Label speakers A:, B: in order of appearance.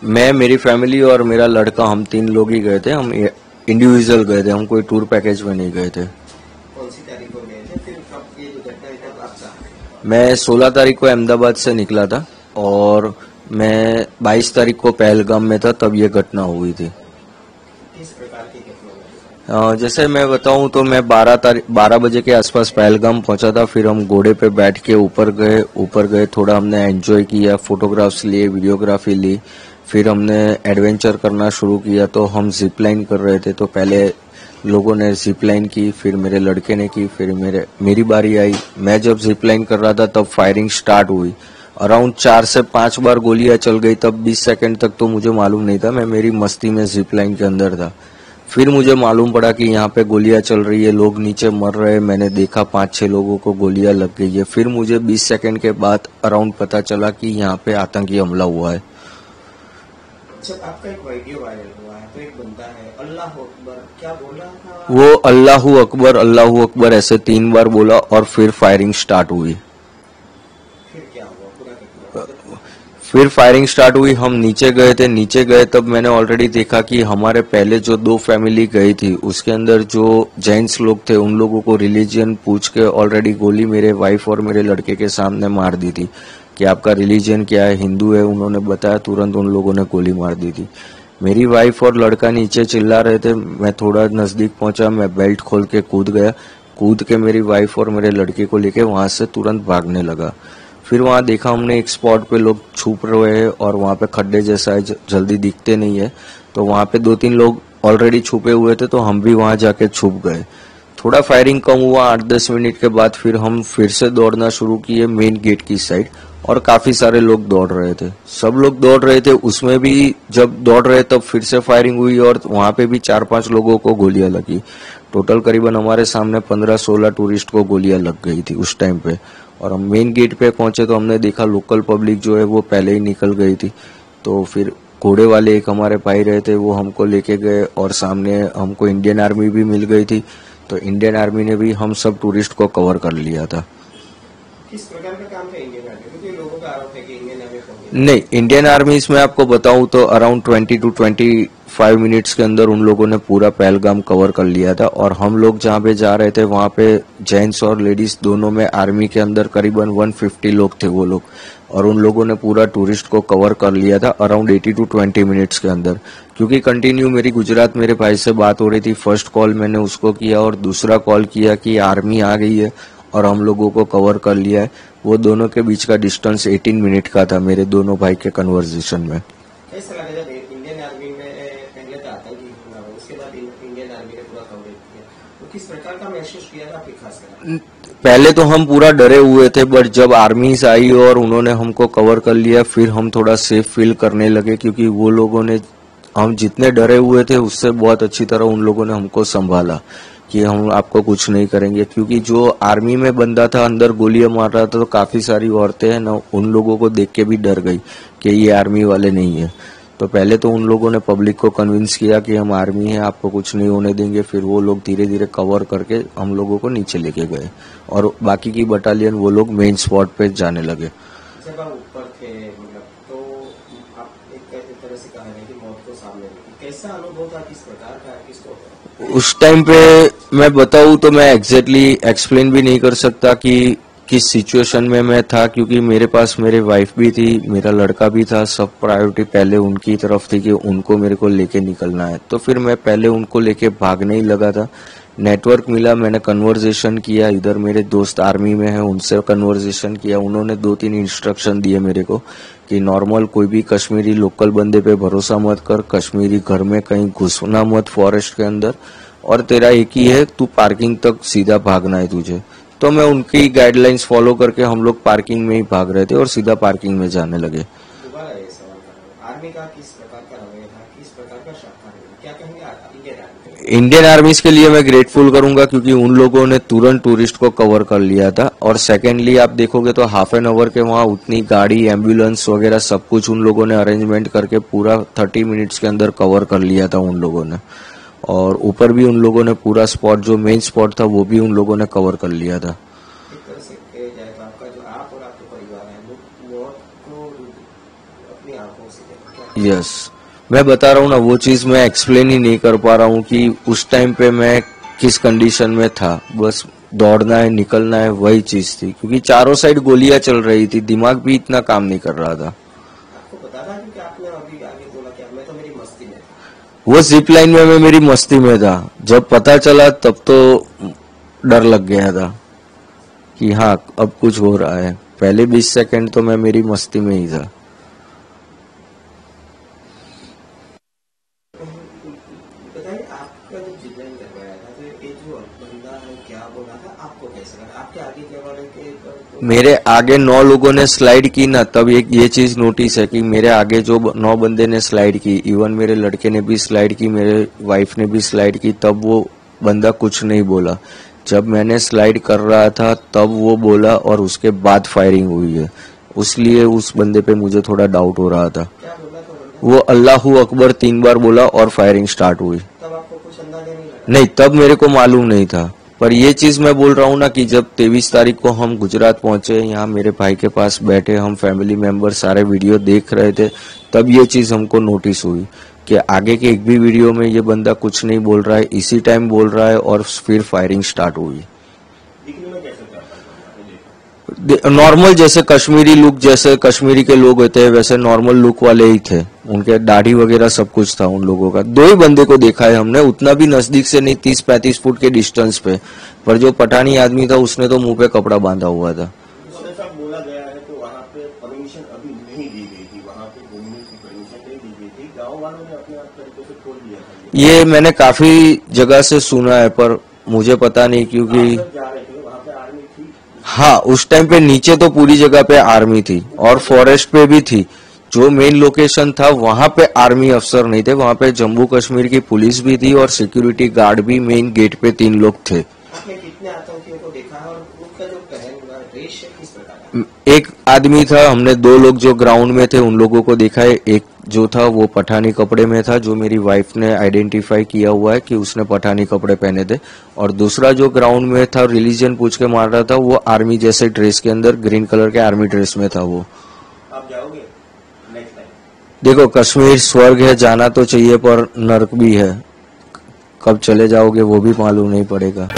A: मैं, मेरी फैमिली और मेरा लड़का, हम 3 लोग ही गए थे। हम इंडिविजुअल गए थे, हम कोई टूर पैकेज में नहीं गए थे।
B: कौन सी तारीख को गए थे, फिर कब ये दुर्घटना हुई, कब आप कहाँ?
A: मैं 16 तारीख को अहमदाबाद से निकला था और मैं 22 तारीख को पहलगाम में था, तब ये घटना हुई थी।
B: किस प्रकार की घटना हुई?
A: जैसे मैं बताऊं तो मैं 12 बजे के आसपास पहलगाम पहुंचा था। फिर हम घोड़े पे बैठ के ऊपर गए, थोड़ा हमने एंजॉय किया, फोटोग्राफ्स लिए, वीडियोग्राफी ली। फिर हमने एडवेंचर करना शुरू किया। तो हम जिप लाइन कर रहे थे, तो पहले लोगों ने जिप लाइन की, फिर मेरे लड़के ने की, फिर मेरी बारी आई। मैं जब जिप लाइन कर रहा था तब फायरिंग स्टार्ट हुई। अराउंड 4 से 5 बार गोलियां चल गई। तब 20 सेकंड तक तो मुझे मालूम नहीं था, मैं मेरी मस्ती में जिप लाइन के अंदर था। फिर मुझे मालूम पड़ा कि यहाँ पे गोलियां चल रही है, लोग नीचे मर रहे हैं। मैंने देखा 5-6 लोगों को गोलियां लग गई है। फिर मुझे 20 सेकंड के बाद अराउंड पता चला कि यहाँ पे आतंकी हमला हुआ है।
B: जब आपका एक वीडियो वायरल हुआ है तो एक बंदा है अल्लाह अकबर, क्या बोला था
A: वो अल्लाहू अकबर ऐसे 3 बार बोला और फिर फायरिंग स्टार्ट हुई।
B: फिर क्या हुआ, पूरा घटना?
A: फिर फायरिंग स्टार्ट हुई। हम नीचे गए तब मैंने ऑलरेडी देखा कि हमारे पहले जो 2 फैमिली गई थी उसके अंदर जो जैन्स लोग थे उन लोगों को रिलीजियन पूछ के ऑलरेडी गोली मेरे वाइफ और मेरे लड़के के सामने मार दी थी कि आपका रिलीजियन क्या है, हिंदू है। उन्होंने बताया, तुरंत उन लोगों ने गोली मार दी थी। मेरी वाइफ और लड़का नीचे चिल्ला रहे थे। मैं थोड़ा नजदीक पहुंचा, मैं बेल्ट खोल के कूद गया। कूद के मेरी वाइफ और मेरे लड़के को लेके वहां से तुरंत भागने लगा। फिर वहां देखा हमने एक स्पॉट पे लोग छुप रहे हैं और वहां पे खड्डे जैसा है, जल्दी दिखते नहीं है। तो वहां पे 2-3 लोग ऑलरेडी छुपे हुए थे, तो हम भी वहां जाके छुप गए। थोड़ा फायरिंग कम हुआ। 8-10 मिनट के बाद फिर हम फिर से दौड़ना शुरू किए मेन गेट की साइड, और काफी सारे लोग दौड़ रहे थे। सब लोग दौड़ रहे थे, उसमें भी जब दौड़ रहे तब फिर से फायरिंग हुई और वहां पे भी 4-5 लोगों को गोलियां लगी। टोटल करीबन हमारे सामने 15-16 टूरिस्ट को गोलियां लग गई थी उस टाइम पे। और हम मेन गेट पे पहुंचे तो हमने देखा लोकल पब्लिक जो है वो पहले ही निकल गई थी। तो फिर घोड़े वाले एक हमारे भाई रहे थे, वो हमको लेके गए और सामने हमको इंडियन आर्मी भी मिल गई थी। तो इंडियन आर्मी ने भी हम सब टूरिस्ट को कवर कर लिया था।
B: किस प्रकार का काम था इंडियन आर्मी, क्योंकि लोगों का आरोप है कि इंडियन आर्मी
A: नहीं, इंडियन आर्मी इसमें आपको बताऊं तो अराउंड 20 to 25 मिनट्स के अंदर उन लोगों ने पूरा पहलगाम कवर कर लिया था। और हम लोग जहाँ पे जा रहे थे वहाँ पे जेंट्स और लेडीज दोनों में आर्मी के अंदर करीबन 150 लोग थे वो लोग, और उन लोगों ने पूरा टूरिस्ट को कवर कर लिया था अराउंड 80 to 20 मिनट्स के अंदर। क्योंकि कंटिन्यू मेरी गुजरात मेरे भाई से बात हो रही थी। फर्स्ट कॉल मैंने उसको किया और दूसरा कॉल किया कि आर्मी आ गई है और हम लोगों को कवर कर लिया है। वो दोनों के बीच का डिस्टेंस 18 मिनट का था मेरे दोनों भाई के कन्वर्सेशन में।
B: कैसा लगा जब इंडियन आर्मी में पहले तो आतंकी हमला हुआ, उसके बाद इंडियन आर्मी ने पूरा कवरेज किया, तो किस प्रकार का महसूस किया था आपके खासकर?
A: पहले तो हम पूरा डरे हुए थे, बट जब आर्मीज आई और उन्होंने हमको कवर कर लिया फिर हम थोड़ा सेफ फील करने लगे। क्योंकि वो लोगों ने, हम जितने डरे हुए थे उससे बहुत अच्छी तरह उन लोगों ने हमको संभाला कि हम आपको कुछ नहीं करेंगे। क्योंकि जो आर्मी में बंदा था अंदर गोलियां मार रहा था, तो काफी सारी औरतें हैं ना, उन लोगों को देख के भी डर गई कि ये आर्मी वाले नहीं है। तो पहले तो उन लोगों ने पब्लिक को कन्विंस किया कि हम आर्मी हैं, आपको कुछ नहीं होने देंगे। फिर वो लोग धीरे धीरे कवर करके हम लोगों को नीचे लेके गए और बाकी की बटालियन वो लोग मेन स्पॉट पे जाने लगे।
B: जब आप ऊपर थे, मतलब तो आप एक तरह से कहा है कि मौत को सामने देखी, कैसा अनुभव था, किस प्रकार का, किसको?
A: उस टाइम पे मैं बताऊं तो मैं एग्जैक्टली एक्सप्लेन भी नहीं कर सकता कि किस सिचुएशन में मैं था। क्योंकि मेरे पास मेरे वाइफ भी थी, मेरा लड़का भी था, सब प्रायोरिटी पहले उनकी तरफ थी कि उनको मेरे को लेके निकलना है। तो फिर मैं पहले उनको लेके भागने ही लगा था। नेटवर्क मिला, मैंने कन्वर्सेशन किया, इधर मेरे दोस्त आर्मी में हैं उनसे कन्वर्सेशन किया। उन्होंने 2-3 इंस्ट्रक्शन दिए मेरे को कि नॉर्मल कोई भी कश्मीरी लोकल बंदे पे भरोसा मत कर, कश्मीरी घर में कहीं घुसना मत फॉरेस्ट के अंदर, और तेरा एक ही है, तू पार्किंग तक सीधा भागना है तुझे। तो मैं उनकी गाइडलाइंस फॉलो करके हम लोग पार्किंग में ही भाग रहे थे और सीधा पार्किंग में जाने लगे।
B: दोबारा ये सवाल कर रहा हूँ, आर्मी का किस प्रकार का रवैया था, किस प्रकार का शाखा है, क्या कहेंगे इंडियन आर्मी?
A: इंडियन आर्मीज के लिए मैं ग्रेटफुल करूंगा क्योंकि उन लोगों ने तुरंत टूरिस्ट को कवर कर लिया था। और सेकेंडली आप देखोगे तो हाफ एन आवर के वहां उतनी गाड़ी, एम्बुलेंस वगैरह सब कुछ उन लोगों ने अरेंजमेंट करके पूरा 30 मिनट्स के अंदर कवर कर लिया था उन लोगों ने। और ऊपर भी उन लोगों ने पूरा स्पॉट, जो मेन स्पॉट था वो भी उन लोगों ने कवर कर लिया था।
B: एक तरह से कहा जाए तो आपका जो आप और आपके परिवार है वो मौत को अपनी आंखों से देखा, क्या
A: यस, मैं बता रहा हूँ ना, वो चीज मैं एक्सप्लेन ही नहीं कर पा रहा हूँ कि उस टाइम पे मैं किस कंडीशन में था। बस दौड़ना है, निकलना है, वही चीज थी, क्योंकि चारों साइड गोलियां चल रही थी, दिमाग भी इतना काम नहीं कर रहा था।
B: आपको पता था कि आपने अभी आगे बोला कि मैं तो मेरी मस्ती में था?
A: वो जिप लाइन में मैं मेरी मस्ती में था। जब पता चला तब तो डर लग गया था कि हाँ अब कुछ हो रहा है। पहले 20 सेकंड तो मैं मेरी मस्ती में ही था।
B: बताइए, आपका जो जिब्राइल करवाया था, तो ये जो बंदा है क्या बोला था, आपको कैसे लगा? आपके आगे क्या बोला कि
A: मेरे आगे 9 लोगों ने स्लाइड की ना, तब एक ये चीज नोटिस है कि मेरे आगे जो 9 बंदे ने स्लाइड की, इवन मेरे लड़के ने भी स्लाइड की, मेरे वाइफ ने भी स्लाइड की, तब वो बंदा कुछ नहीं बोला। जब मैंने स्लाइड कर रहा था तब वो बोला और उसके बाद फायरिंग हुई है, इसलिए उस बंदे पे मुझे थोड़ा डाउट हो रहा था।
B: क्या बोला था बंदा?
A: वो अल्लाहू अकबर 3 बार बोला और फायरिंग स्टार्ट हुई।
B: तब आपको कुछ अंदाजा नहीं लगा?
A: नहीं, तब मेरे को मालूम नहीं था। पर ये चीज मैं बोल रहा हूँ ना कि जब 23 तारीख को हम गुजरात पहुंचे, यहाँ मेरे भाई के पास बैठे, हम फैमिली मेंबर सारे वीडियो देख रहे थे, तब ये चीज हमको नोटिस हुई कि आगे के एक भी वीडियो में ये बंदा कुछ नहीं बोल रहा है, इसी टाइम बोल रहा है और फिर फायरिंग स्टार्ट हुई।
B: दिखने में कैसे था आपने देखा?
A: नॉर्मल, जैसे कश्मीरी लुक, जैसे कश्मीरी के लोग होते हैं वैसे नॉर्मल लुक वाले ही थे। उनके दाढ़ी वगैरह सब कुछ था उन लोगों का। 2 ही बंदे को देखा है हमने, उतना भी नजदीक से नहीं, 30-35 फुट के डिस्टेंस पे। पर जो पठानी आदमी था उसने तो मुंह पे कपड़ा बांधा हुआ था।
B: जैसा बोला गया है तो वहाँ पे परमिशन अभी नहीं दी गई थी, वहाँ पे घूमने की परमिशन नहीं दी गई थी, गाँव वालों ने अपने आप तरीके से खोल दिया था।
A: ये मैंने काफी जगह से सुना है पर मुझे पता नहीं, क्योंकि
B: आप जब जा रहे थे वहाँ पे आर्मी थी?
A: हाँ, उस टाइम पे नीचे तो पूरी जगह पे आर्मी थी और फॉरेस्ट पे भी थी। जो मेन लोकेशन था वहां पे आर्मी अफसर नहीं थे, वहां पे जम्मू कश्मीर की पुलिस भी थी और सिक्योरिटी गार्ड भी मेन गेट पे 3 लोग थे।
B: आपने कितने आतंकियों को देखा और उनका जो पहन हुआ ड्रेस है किस प्रकार का?
A: एक आदमी था, हमने 2 लोग जो ग्राउंड में थे उन लोगों को देखा है। एक जो था वो पठानी कपड़े में था, जो मेरी वाइफ ने आइडेंटिफाई किया हुआ है कि उसने पठानी कपड़े पहने थे। और दूसरा जो ग्राउंड में था, रिलीजन पूछ के मार रहा था, वो आर्मी जैसे ड्रेस के अंदर, ग्रीन कलर के आर्मी ड्रेस में था वो।
B: आप जाओगे नेक्स्ट टाइम?
A: देखो, कश्मीर स्वर्ग है, जाना तो चाहिए पर नर्क भी है। कब चले जाओगे वो भी मालूम नहीं पड़ेगा।